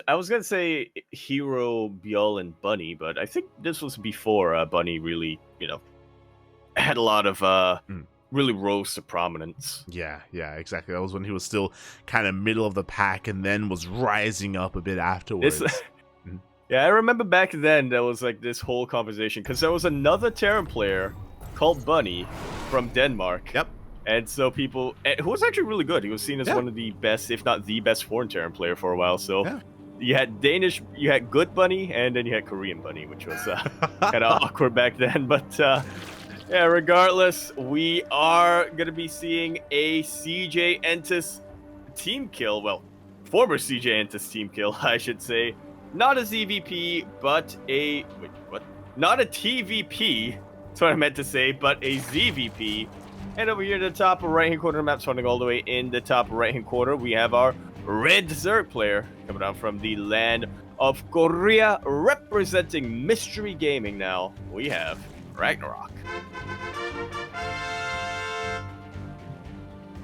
I was gonna say herO, Bjol, and Bunny, but I think this was before Bunny really, had a lot of Mm. really rose to prominence. Yeah, yeah, exactly. That was when he was still kind of middle of the pack and then was rising up a bit This, afterwards. Mhm. yeah, I remember back then there was like this whole conversation because there was another Terran player called Bunny from Denmark, Yep. and so people who was actually really good. He was seen as Yeah. one of the best, if not the best, foreign Terran player for a while. So Yeah. you had good Bunny, and then you had Korean Bunny, which was kind of awkward back then. But yeah, regardless, we are gonna be seeing a CJ Entis team kill. Well, former CJ Entis team kill, I should say. Not a ZVP, but a wait, what? Not a TVP. That's what I meant to say, but a ZVP. And over here in the top right-hand corner of the map, starting all the way in the top right-hand corner, we have our red Zerg player coming down from the land of Korea, representing Mystery Gaming. Now we have RagnaroK.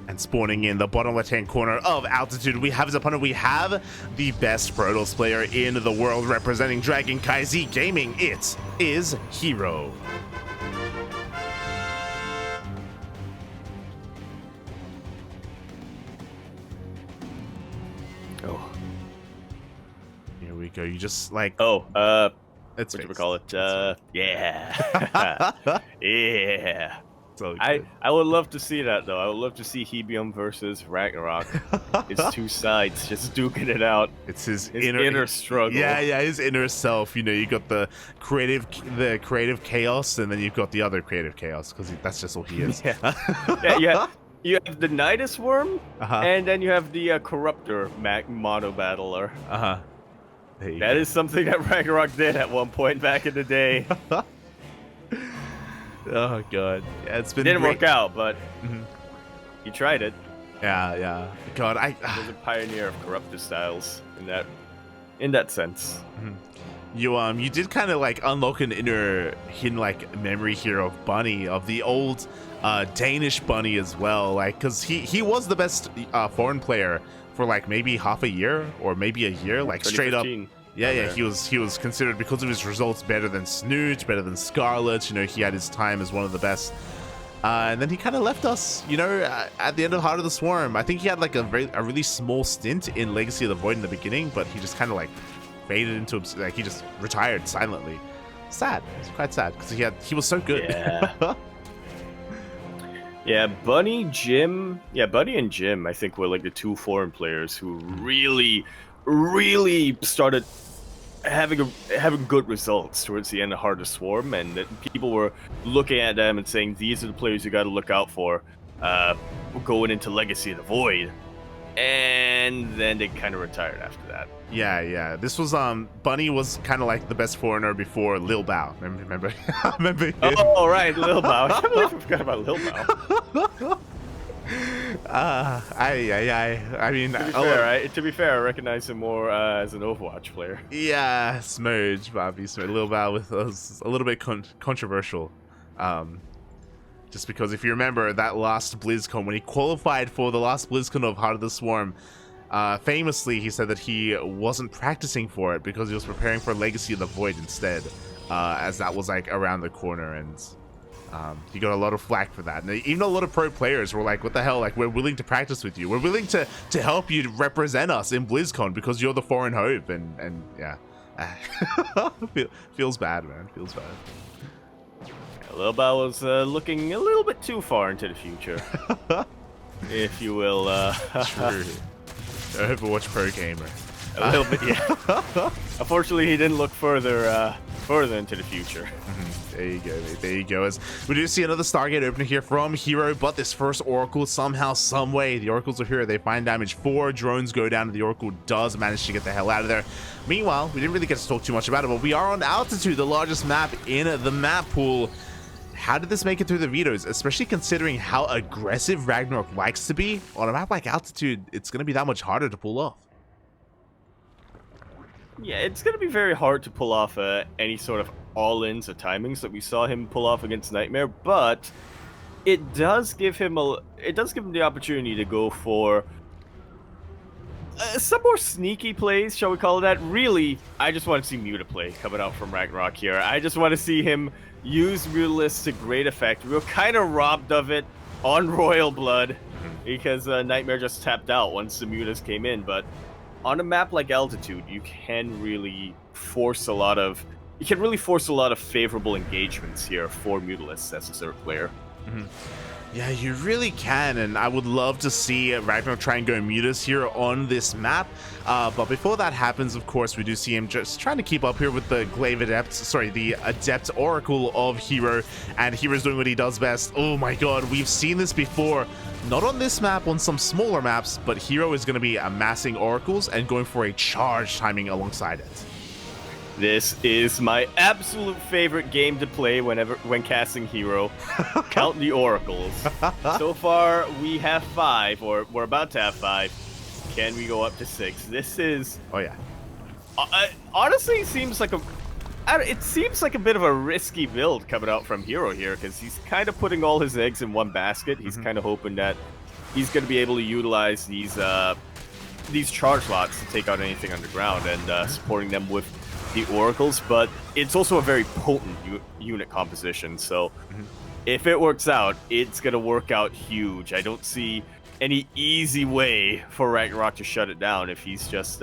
And spawning in the bottom left-hand corner of Altitude, we have his opponent. We have the best Protoss player in the world representing DragonKy Z Gaming. It is herO. Oh, Here we go. You just like what it's should we call it? Yeah, yeah. so I good. I would love to see that though. I would love to see Hebium versus RagnaroK. It's two sides just duking it out. It's his His inner struggle. Yeah, yeah, his inner self. You know, you got the creative chaos, and then you've got the other creative chaos because that's just all he is. Yeah. Yeah. You have the Nidus Worm, Uh-huh. and then you have the Corruptor Mono Battler. Uh-huh. That is something that RagnaroK did at one point back in the day. Oh god. Yeah, it's been Didn't great. work out, but Mhm. he tried it. Yeah, yeah. God, He was a pioneer of Corruptor styles in that sense. you did kind of like unlock an inner hidden like memory here of Bunny, of the old Danish Bunny as well, like because he was the best foreign player for like maybe half a year or maybe a year, like straight up. 2015. Yeah, yeah, he was considered because of his results better than Snoot, better than Scarlet. You know, he had his time as one of the best. And then he kind of left us, you know, at the end of Heart of the Swarm. I think he had like a really small stint in Legacy of the Void in the beginning, but he just kind of like faded into like he just retired silently. Sad. It's quite sad because he was so good. Yeah. Yeah, Bunny and Jim, I think were like the two foreign players who really, really started having good results towards the end of Heart of Swarm, and that people were looking at them and saying these are the players you got to look out for going into Legacy of the Void, and then they kind of retired after that. Yeah, yeah. This was Bunny was kind of like the best foreigner before Lil Bao. Remember? Remember him? Oh, right, Lil Bao. I can't believe I forgot about Lil Bao. I mean, To be fair, I recognize him more as an Overwatch player. yeah, Smurge, Bobby Smurge, Lil Bao was a little bit controversial. Just because if you remember that last BlizzCon, when he qualified for the last BlizzCon of Heart of the Swarm, famously he said that he wasn't practicing for it because he was preparing for Legacy of the Void instead, as that was like around the corner, and he got a lot of flack for that. And even a lot of pro players were like, what the hell, like, we're willing to practice with you, we're willing to help you represent us in BlizzCon because you're the foreign hope, and yeah. Feels bad, man. Feels bad. Lil Bao was looking a little bit too far into the future, if you will. True. Overwatch pro gamer. A little bit, yeah. Unfortunately, he didn't look further into the future. There you go, mate. There you go. As we do see another Stargate opener here from herO, but this first Oracle, somehow, some way, the Oracles are here. They find damage. 4 drones go down, and the Oracle does manage to get the hell out of there. Meanwhile, we didn't really get to talk too much about it, but we are on Altitude, the largest map in the map pool. How did this make it through the vetoes, especially considering how aggressive RagnaroK likes to be? On a map like Altitude, it's going to be that much harder to pull off. Yeah, it's going to be very hard to pull off any sort of all-ins or timings that we saw him pull off against Nightmare, but it does give him the opportunity to go for some more sneaky plays, shall we call it that? Really, I just want to see Muta play coming out from RagnaroK here. I just want to see him use Mutalisk to great effect. We were kind of robbed of it on Royal Blood because Nightmare just tapped out once the Mutas came in. But on a map like Altitude, you can really force a lot of favorable engagements here for Mutalisk as a third player. Yeah, you really can, and I would love to see RagnaroK try and go Mutas here on this map. But before that happens, of course, we do see him just trying to keep up here with the the Adept Oracle of herO, and herO's doing what he does best. Oh my god, we've seen this before. Not on this map, on some smaller maps, but herO is going to be amassing Oracles and going for a charge timing alongside it. This is my absolute favorite game to play when casting herO. Count the Oracles. So far, we have 5, or we're about to have 5. Can we go up to 6? This is... Oh, yeah. Honestly, it seems like a bit of a risky build coming out from herO here, because he's kind of putting all his eggs in one basket. He's kind of hoping that he's going to be able to utilize these charge lots to take out anything underground and supporting them with the Oracles, but it's also a very potent unit composition, so if it works out, it's gonna work out huge. I don't see any easy way for RagnaroK to shut it down if he's just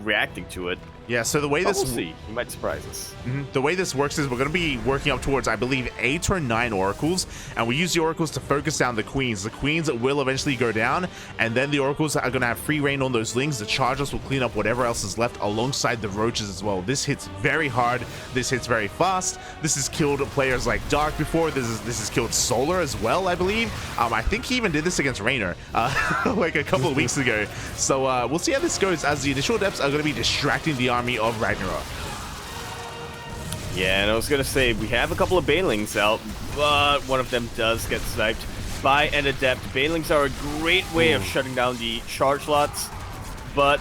reacting to it. Yeah, so the way We'll see. He might surprise us. The way this works is we're going to be working up towards, I believe, 8 or 9 Oracles, and we use the Oracles to focus down the Queens. The Queens will eventually go down, and then the Oracles are going to have free reign on those Lings. The Chargers will clean up whatever else is left alongside the Roaches as well. This hits very hard. This hits very fast. This has killed players like Dark before. This has killed Solar as well, I believe. I think he even did this against Raynor like a couple of weeks ago. So we'll see how this goes, as the initial Adepts are going to be distracting the army of RagnaroK. Yeah, and I was going to say, we have a couple of Banelings out, but one of them does get sniped by an Adept. Banelings are a great way of shutting down the charge lots, but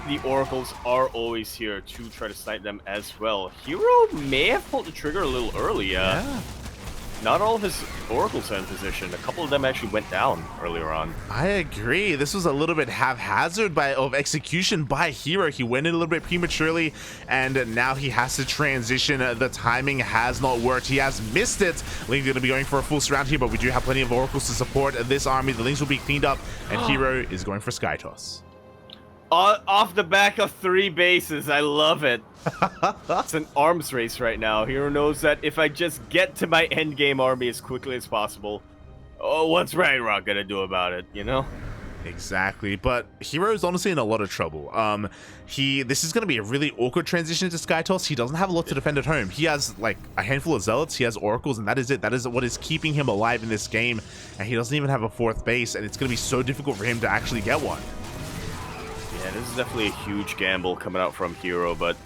the Oracles are always here to try to snipe them as well. herO may have pulled the trigger a little early. Yeah. Not all of his Oracles are in position. A couple of them actually went down earlier on. I agree. This was a little bit haphazard of execution by herO. He went in a little bit prematurely, and now he has to transition. The timing has not worked. He has missed it. Ling's going to be going for a full surround here, but we do have plenty of Oracles to support this army. The Lings will be cleaned up, and herO is going for Sky Toss. Off the back of 3 bases. I love it. It's an arms race right now. herO knows that if I just get to my endgame army as quickly as possible, what's RagnaroK gonna do about it, you know? Exactly, but herO's honestly in a lot of trouble. This is going to be a really awkward transition to Sky Toss. He doesn't have a lot to defend at home. He has like a handful of Zealots, he has Oracles, and that is it. That is what is keeping him alive in this game, and he doesn't even have a 4th base, and it's going to be so difficult for him to actually get one. Yeah, this is definitely a huge gamble coming out from herO, but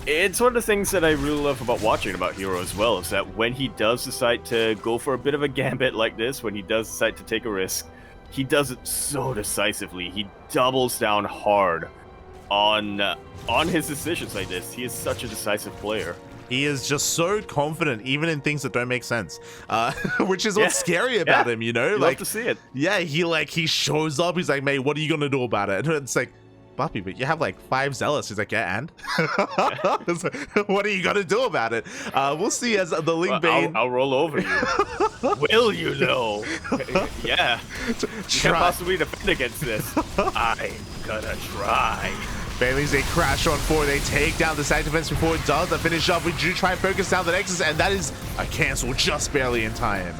it's one of the things that I really love about watching about herO as well, is that when he does decide to go for a bit of a gambit like this, when he does decide to take a risk, he does it so decisively. He doubles down hard on his decisions like this. He is such a decisive player. He is just so confident, even in things that don't make sense, which is what's scary about him, you know? You like, love to see it. Yeah, he shows up. He's like, mate, what are you gonna do about it? And it's like, Buffy, but you have like 5 Zealots. He's like, yeah, and what are you gonna do about it? We'll see as the Ling Bane. I'll roll over you. Will you though? Yeah. You can't possibly defend against this. I'm gonna try. Bailey's, they crash on 4. They take down the side defense before it does. They finish up. We do try and focus down the Nexus, and that is a cancel just barely in time.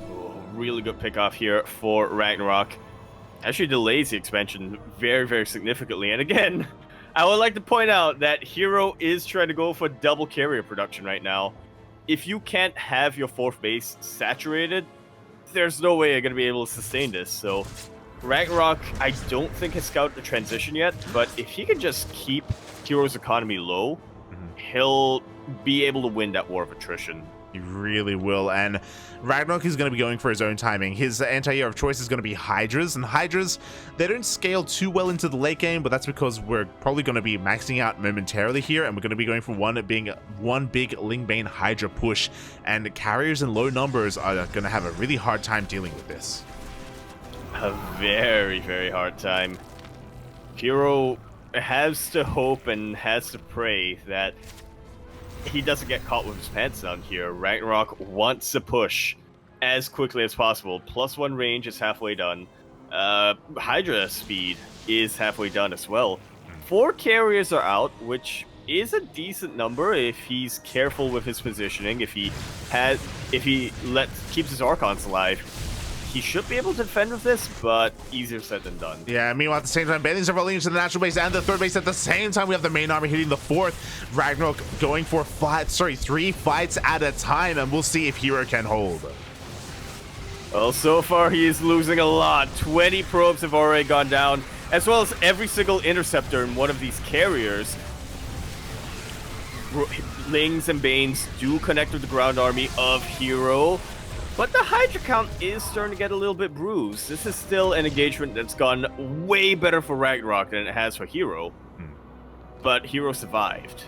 Oh, really good pick off here for RagnaroK. Actually delays the expansion very, very significantly. And again, I would like to point out that herO is trying to go for double carrier production right now. If you can't have your 4th base saturated, there's no way you're going to be able to sustain this. So RagnaroK, I don't think has scouted the transition yet, but if he can just keep herO's economy low, he'll be able to win that war of attrition. He really will, and RagnaroK is going to be going for his own timing. His anti-hero of choice is going to be Hydras, and Hydras, they don't scale too well into the late game, but that's because we're probably going to be maxing out momentarily here, and we're going to be going for one big Lingbane Hydra push, and carriers in low numbers are going to have a really hard time dealing with this. a very, very hard time. herO has to hope and has to pray that he doesn't get caught with his pants down here. RagnaroK wants to push as quickly as possible. +1 range is halfway done. Hydra speed is halfway done as well. 4 carriers are out, which is a decent number if he's careful with his positioning. If he keeps his Archons alive, he should be able to defend with this, but easier said than done. Yeah, meanwhile, at the same time, Banelings are rolling into the natural base and the third base at the same time. We have the main army hitting the fourth. RagnaroK going for 3 fights at a time, and we'll see if herO can hold. Well, so far he is losing a lot. 20 probes have already gone down, as well as every single interceptor in one of these carriers. Lings and Banes do connect with the ground army of herO, but the Hydra count is starting to get a little bit bruised. This is still an engagement that's gone way better for RagnaroK than it has for herO. But herO survived.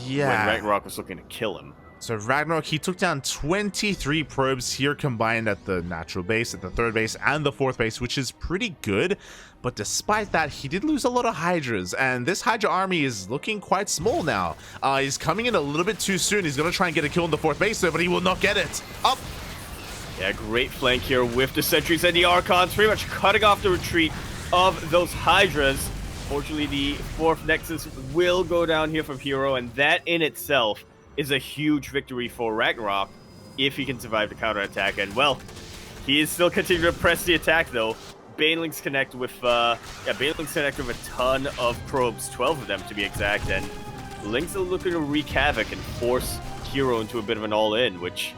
Yeah. When RagnaroK was looking to kill him. So RagnaroK, he took down 23 probes here combined at the natural base, at the third base, and the fourth base, which is pretty good. But despite that, he did lose a lot of Hydras, and this Hydra army is looking quite small now. He's coming in a little bit too soon. He's going to try and get a kill on the fourth base there, but he will not get it. Up! Yeah, great flank here with the sentries and the Archons, pretty much cutting off the retreat of those Hydras. Fortunately, the fourth Nexus will go down here from herO, and that in itself is a huge victory for RagnaroK if he can survive the counterattack. And, well, he is still continuing to press the attack, though. Banelings connect with, Banelings connect with a ton of probes, 12 of them to be exact, and Lings are looking to wreak havoc and force herO into a bit of an all-in, which...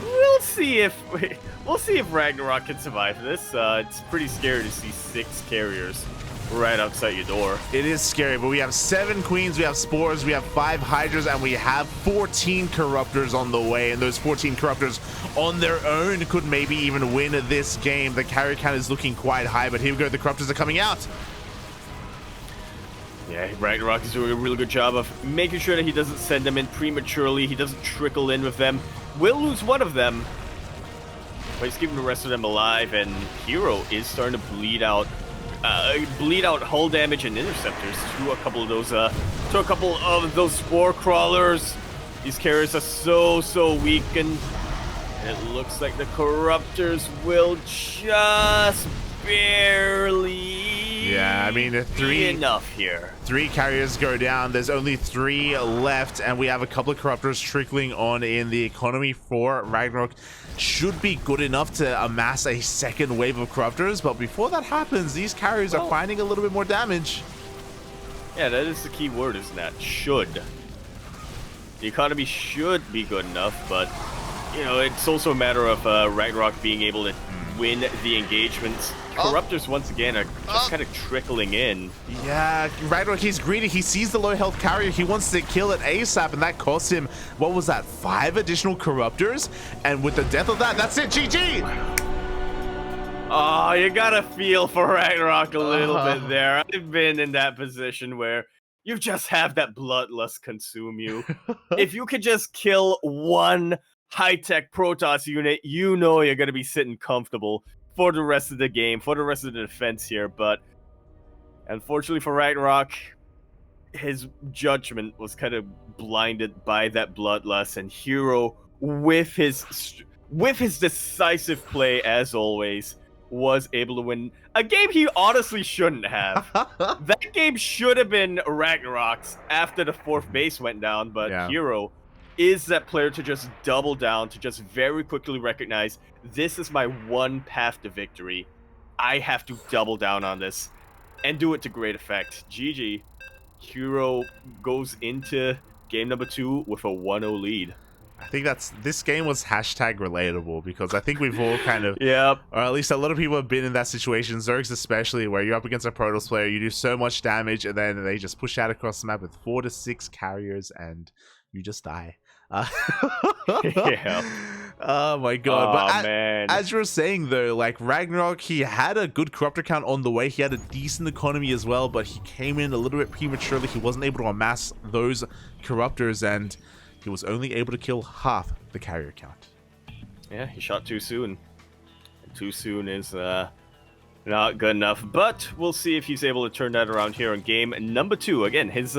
We'll see if RagnaroK can survive this. It's pretty scary to see 6 carriers right outside your door. It is scary, but we have 7 queens, we have spores, we have 5 hydras, and we have 14 corruptors on the way. And those 14 corruptors on their own could maybe even win this game. The carrier count is looking quite high, but here we go. The corruptors are coming out. Yeah, RagnaroK is doing a really good job of making sure that he doesn't send them in prematurely. He doesn't trickle in with them. Will lose one of them, but he's keeping the rest of them alive. And herO is starting to bleed out hull damage and interceptors to a couple of those spore crawlers. These carriers are so weakened. And it looks like the corruptors will just barely. Yeah, I mean, enough here. 3 carriers go down. There's only 3 left, and we have a couple of corruptors trickling on in the economy for RagnaroK. Should be good enough to amass a second wave of corruptors, but before that happens, these carriers are finding a little bit more damage. Yeah, that is the key word, isn't that? Should. The economy should be good enough, but, you know, it's also a matter of RagnaroK being able to win the engagements. Corruptors, once again, are just kind of trickling in. Yeah, RagnaroK, he's greedy. He sees the low health carrier. He wants to kill it ASAP, and that cost him, what was that, 5 additional corruptors? And with the death of that, that's it, GG! Oh, you gotta feel for RagnaroK a little bit there. I've been in that position where you just have that bloodlust consume you. If you could just kill one high-tech Protoss unit, you know you're gonna be sitting comfortable for the rest of the game, for the rest of the defense here. But unfortunately for RagnaroK, his judgment was kind of blinded by that bloodlust, and herO, with his decisive play as always, was able to win a game he honestly shouldn't have. That game should have been RagnaroK's after the 4th base went down, but herO is that player to just double down, to just very quickly recognize, this is my one path to victory. I have to double down on this and do it to great effect. GG. herO goes into game number 2 with a 1-0 lead. I think this game was hashtag relatable, because I think we've all kind of, or at least a lot of people have been in that situation, Zergs especially, where you're up against a Protoss player, you do so much damage, and then they just push out across the map with 4 to 6 carriers, and you just die. Yeah. Oh my god. But man. As you were saying though, like RagnaroK, he had a good corruptor count on the way. He had a decent economy as well, but he came in a little bit prematurely. He wasn't able to amass those corruptors, and he was only able to kill half the carrier count. Yeah, he shot too soon. Too soon is not good enough, but we'll see if he's able to turn that around here in game number 2. Again, his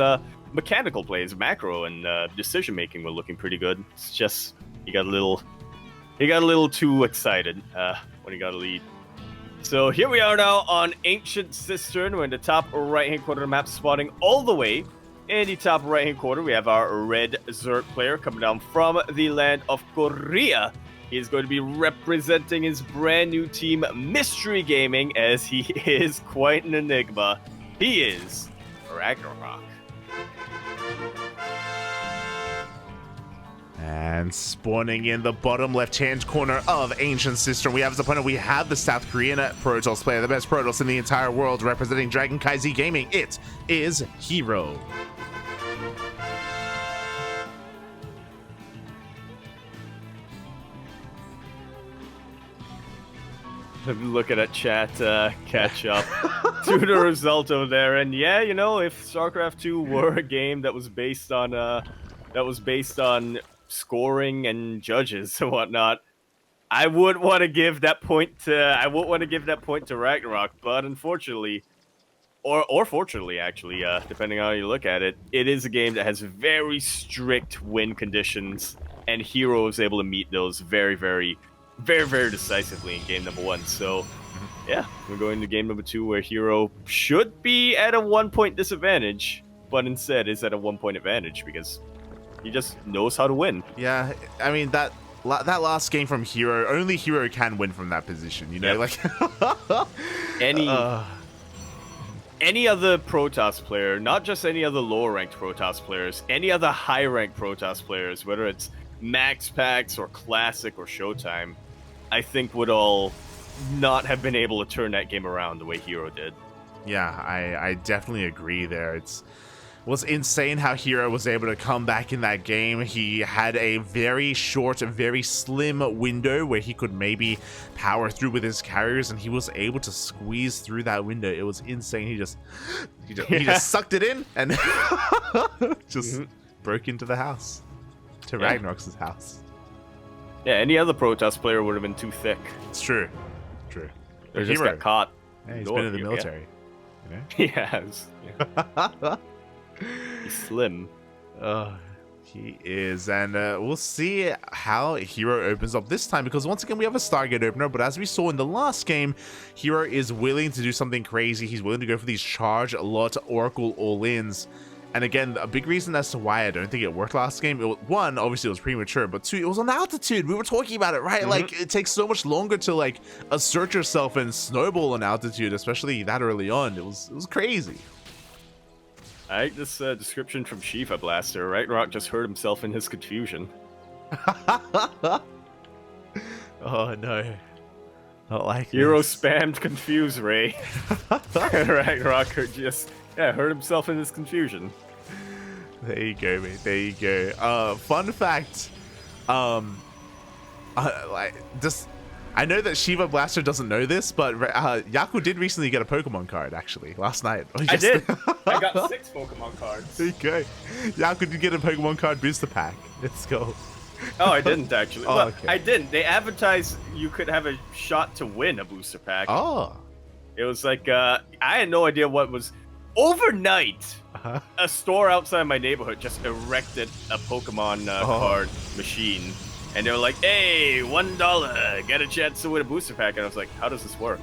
mechanical plays, macro, and decision making were looking pretty good. It's just he got a little too excited when he got a lead. So here we are now on Ancient Cistern. We're in the top right-hand corner of the map, spawning all the way in the top right-hand corner. We have our red Zerg player coming down from the land of Korea. He is going to be representing his brand new team, Mystery Gaming, as he is quite an enigma. He is RagnaroK. And spawning in the bottom left-hand corner of Ancient Cistern, we have as opponent, we have the South Korean Protoss player, the best Protoss in the entire world, representing KranKy Gaming. It is herO. Look at that chat catch up to the result over there. And yeah, you know, if StarCraft 2 were a game that was based on scoring and judges and whatnot, I would want to give that point to RagnaroK. But unfortunately, or fortunately, actually, depending on how you look at it, it is a game that has very strict win conditions, and herO is able to meet those very, very decisively in game number 1. So yeah, we're going to game number 2, where herO should be at a 1-point disadvantage, but instead is at a 1-point advantage because he just knows how to win. Yeah, I mean, that last game from herO, only herO can win from that position, you know? Yep. Like any other Protoss player, not just any other lower ranked Protoss players, any other high ranked Protoss players, whether it's Max Packs or Classic or Showtime, I think would all not have been able to turn that game around the way herO did. Yeah, I definitely agree there. Was insane how herO was able to come back in that game. He had a very short, very slim window where he could maybe power through with his carriers, and he was able to squeeze through that window. It was insane. He just sucked it in and just broke into the house. To RagnaroK's house. Yeah, any other Protoss player would have been too thick. It's true. True. They just got caught. Yeah, he's been in the military. Yeah. You know? He has. Yeah. He's slim. He is, and we'll see how herO opens up this time, because once again we have a Stargate opener, but as we saw in the last game, herO is willing to do something crazy. He's willing to go for these charge lot Oracle all-ins. And again, a big reason as to why I don't think it worked last game, one, obviously it was premature, but two, it was on altitude. We were talking about it, right? Like, it takes so much longer to, like, assert yourself and snowball on altitude, especially that early on. It was crazy. I like this description from Shiva Blaster. RagnaroK just hurt himself in his confusion. Oh, no. Not like herO this. spammed confuse Ray. RagnaroK just... yeah, hurt himself in his confusion. There you go, mate. There you go. Fun fact. I know that Shiva Blaster doesn't know this, but Yaku did recently get a Pokemon card, actually, last night. I did. I got 6 Pokemon cards. There you go. Yaku did get a Pokemon card booster pack. Let's go. Oh, I didn't, actually. Oh, well, okay. I didn't. They advertised you could have a shot to win a booster pack. Oh. It was like, I had no idea what was... Overnight, a store outside my neighborhood just erected a Pokemon card machine. And they were like, hey, $1, get a chance to win a booster pack. And I was like, how does this work?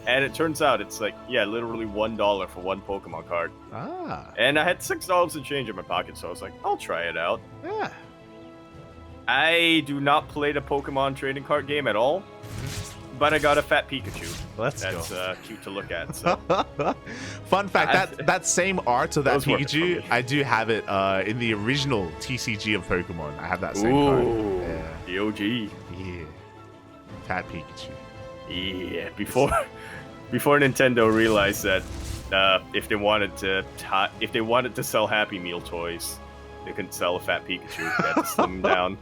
And it turns out it's like, yeah, literally $1 for one Pokemon card. Ah. And I had $6 and change in my pocket, so I was like, I'll try it out. Yeah. I do not play the Pokemon trading card game at all, but I got a fat Pikachu. Let's go. That's cute to look at. So. Fun fact, that same art of that Pikachu, me. I do have it in the original TCG of Pokemon. I have that same Ooh, card. Yeah. The OG. Yeah. Fat Pikachu. Yeah, before Nintendo realized that if they wanted to sell Happy Meal toys, they couldn't sell a fat Pikachu. They had to slim him down.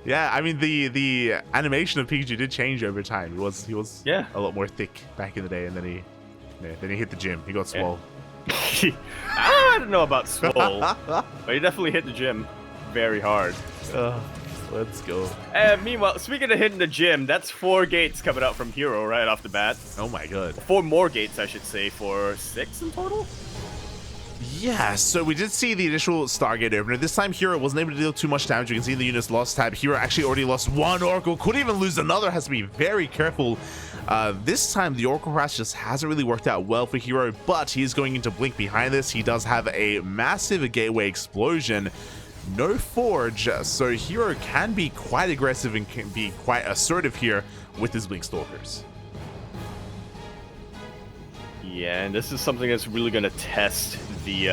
Yeah, I mean the animation of Pikachu did change over time. He was a lot more thick back in the day, and then he hit the gym. He got swole. I don't know about swole, but he definitely hit the gym very hard. Let's go. And meanwhile, speaking of hitting the gym, that's 4 gates coming out from herO right off the bat. Oh my god. 4 more gates, I should say, for 6 in total? Yeah, so we did see the initial Stargate opener. This time herO wasn't able to deal too much damage. You can see the units lost tab. herO actually already lost 1 Oracle. Could even lose another. Has to be very careful. This time the Oracle harass just hasn't really worked out well for herO, but he's going into Blink behind this. He does have a massive gateway explosion. No Forge, so herO can be quite aggressive and can be quite assertive here with his Blink Stalkers. Yeah, and this is something that's really gonna test the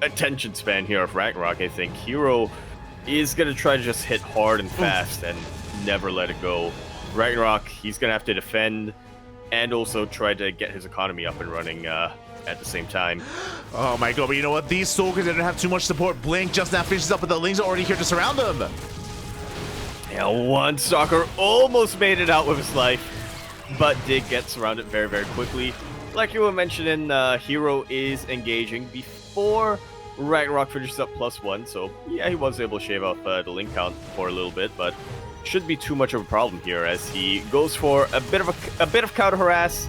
attention span here of RagnaroK. I think herO is gonna try to just hit hard and fast and never let it go. RagnaroK, he's gonna have to defend and also try to get his economy up and running at the same time. Oh my god, but you know what? These Stalkers, they don't have too much support. Blink just now finishes up, but the Lings are already here to surround them. Yeah, 1 Stalker almost made it out with his life, but did get surrounded very, very quickly. Like you were mentioning, herO is engaging before RagnaroK finishes up +1, so yeah, he was able to shave off the link count for a little bit, but shouldn't be too much of a problem here as he goes for a bit of counter harass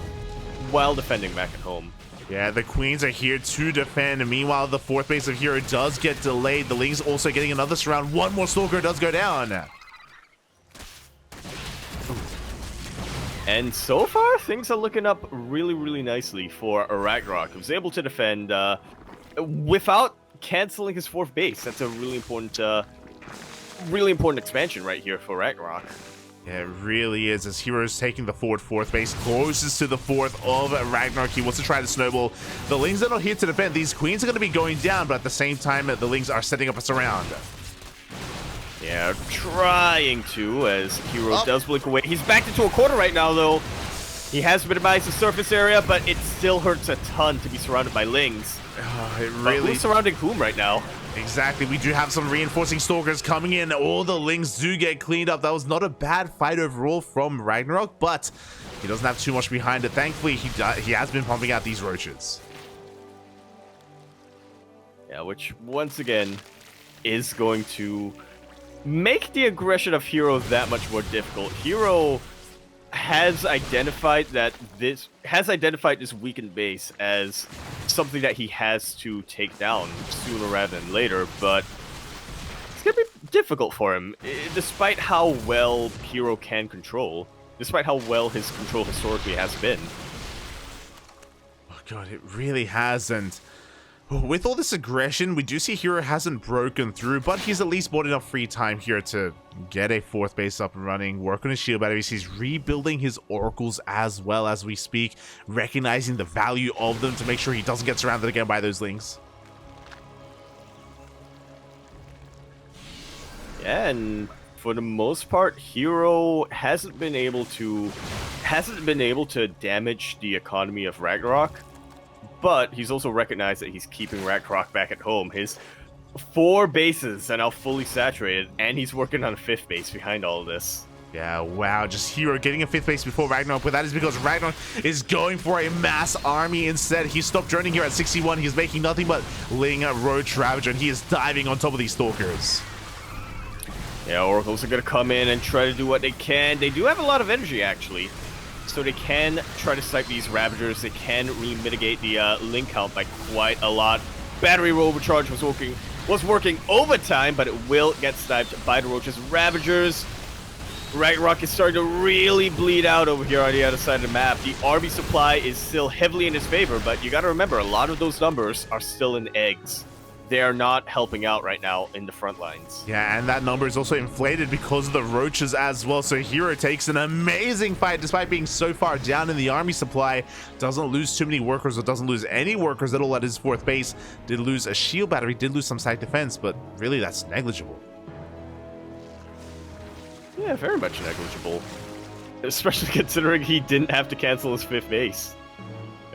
while defending back at home. Yeah, the Queens are here to defend, and meanwhile the 4th base of herO does get delayed. The Lings also getting another surround. 1 more Stalker does go down. And so far, things are looking up really, really nicely for RagnaroK. He was able to defend without canceling his 4th base. That's a really important expansion right here for RagnaroK. Yeah, it really is, as herO's taking the forward 4th base, closest to the 4th of RagnaroK. He wants to try to snowball. The Lings are not here to defend. These Queens are going to be going down, but at the same time, the Lings are setting up a surround. Yeah, trying to, as herO does blink away. He's backed into a corner right now, though. He has minimized the surface area, but it still hurts a ton to be surrounded by Lings. It really... But who's surrounding whom right now? Exactly, we do have some reinforcing Stalkers coming in. All the Lings do get cleaned up. That was not a bad fight overall from RagnaroK, but he doesn't have too much behind it. Thankfully, he has been pumping out these roaches. Yeah, which, once again, is going to make the aggression of herO that much more difficult. herO has identified this weakened base as something that he has to take down sooner rather than later, but it's gonna be difficult for him, despite how well herO can control, despite how well his control historically has been. Oh god, it really hasn't. With all this aggression, we do see herO hasn't broken through, but he's at least bought enough free time here to get a 4th base up and running, work on his shield batteries. He's rebuilding his oracles as well as we speak, recognizing the value of them to make sure he doesn't get surrounded again by those Lings. Yeah, and for the most part, herO hasn't been able to damage the economy of RagnaroK. But he's also recognized that he's keeping RagnaroK back at home. His 4 bases are now fully saturated, and he's working on a 5th base behind all of this. Yeah, wow, just herO getting a 5th base before RagnaroK, but that is because RagnaroK is going for a mass army instead. He stopped droning here at 61. He's making nothing but Ling Roach Ravager, and he is diving on top of these Stalkers. Yeah, Oracles are going to come in and try to do what they can. They do have a lot of energy, actually. So they can try to snipe these Ravagers. They can really mitigate the link count by quite a lot. Battery overcharge was working overtime, but it will get sniped by the Roaches. Ravagers. RagnaroK is starting to really bleed out over here on the other side of the map. The army supply is still heavily in his favor, but you got to remember, a lot of those numbers are still in eggs. They are not helping out right now in the front lines. Yeah, and that number is also inflated because of the Roaches as well. So herO takes an amazing fight despite being so far down in the army supply. Doesn't lose too many workers, or doesn't lose any workers at all at his 4th base. Did lose a shield battery, did lose some side defense, but really that's negligible. Yeah, very much negligible. Especially considering he didn't have to cancel his 5th base.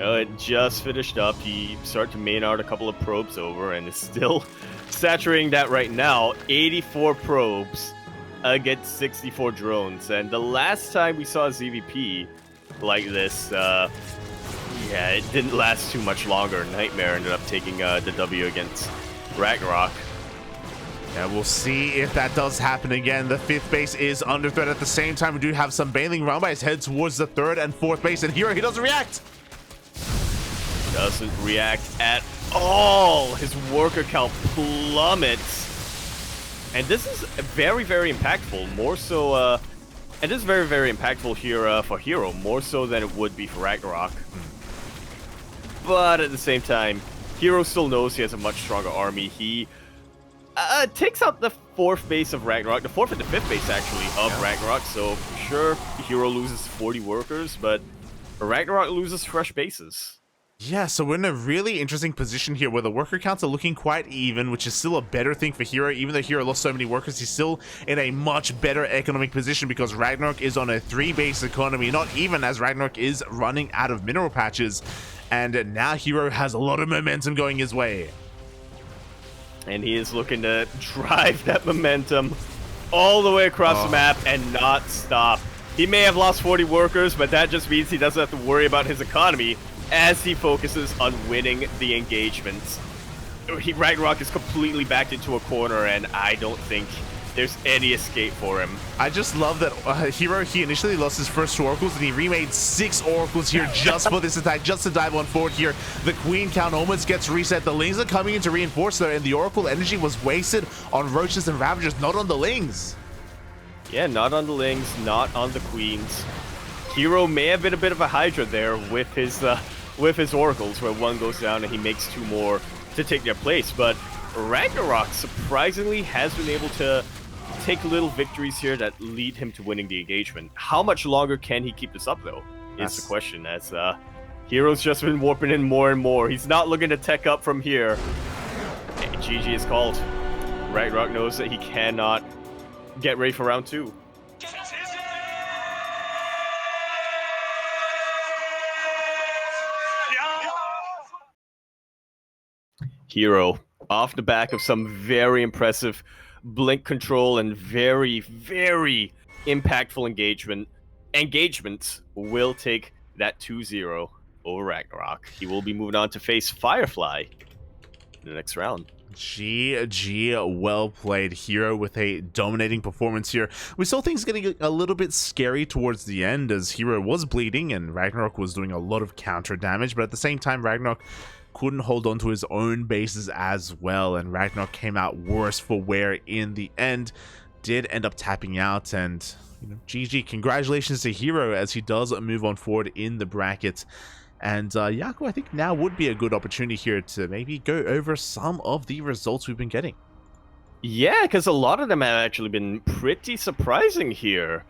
It just finished up. He started to main out a couple of probes over and is still saturating that right now. 84 probes against 64 drones. And the last time we saw a ZVP like this, yeah, it didn't last too much longer. Nightmare ended up taking the W against RagnaroK. Yeah, we'll see if that does happen again. The 5th base is under threat. At the same time, we do have some bailing round by his head towards the 3rd and 4th base, and here he doesn't react. Doesn't react at all. His worker count plummets. And this is very, very impactful. More so, and this is very, very impactful here for herO, more so than it would be for RagnaroK. But at the same time, herO still knows he has a much stronger army. He takes out the 4th base of RagnaroK, the 4th and the 5th base actually of RagnaroK. So sure, herO loses 40 workers, but RagnaroK loses fresh bases. Yeah, so we're in a really interesting position here where the worker counts are looking quite even, which is still a better thing for herO. Even though herO lost so many workers, he's still in a much better economic position because RagnaroK is on a 3-base economy, not even, as RagnaroK is running out of mineral patches. And now herO has a lot of momentum going his way. And he is looking to drive that momentum all the way across the map and not stop. He may have lost 40 workers, but that just means he doesn't have to worry about his economy as he focuses on winning the engagements. RagnaroK is completely backed into a corner, and I don't think there's any escape for him. I just love that herO, he initially lost his first 2 oracles, and he remade 6 oracles here just for this attack, just to dive on forward here. The queen count almost gets reset. The lings are coming in to reinforce though, and the oracle energy was wasted on roaches and ravagers, not on the lings. Yeah, not on the lings, not on the queens. herO may have been a bit of a hydra there with his oracles, where 1 goes down and he makes 2 more to take their place. But RagnaroK surprisingly has been able to take little victories here that lead him to winning the engagement. How much longer can he keep this up though, is the question, as herO's just been warping in more and more. He's not looking to tech up from here. And GG is called. RagnaroK knows that he cannot get ready for round 2. herO, off the back of some very impressive blink control and very, very impactful engagements, will take that 2-0 over RagnaroK. He will be moving on to face Firefly in the next round. GG, well played. herO with a dominating performance here. We saw things getting a little bit scary towards the end as herO was bleeding and RagnaroK was doing a lot of counter damage, but at the same time RagnaroK couldn't hold on to his own bases as well, and RagnaroK came out worse for wear in the end. Did end up tapping out, and GG, congratulations to herO as he does move on forward in the bracket. And Yaku, I think now would be a good opportunity here to maybe go over some of the results we've been getting. Yeah, because a lot of them have actually been pretty surprising here.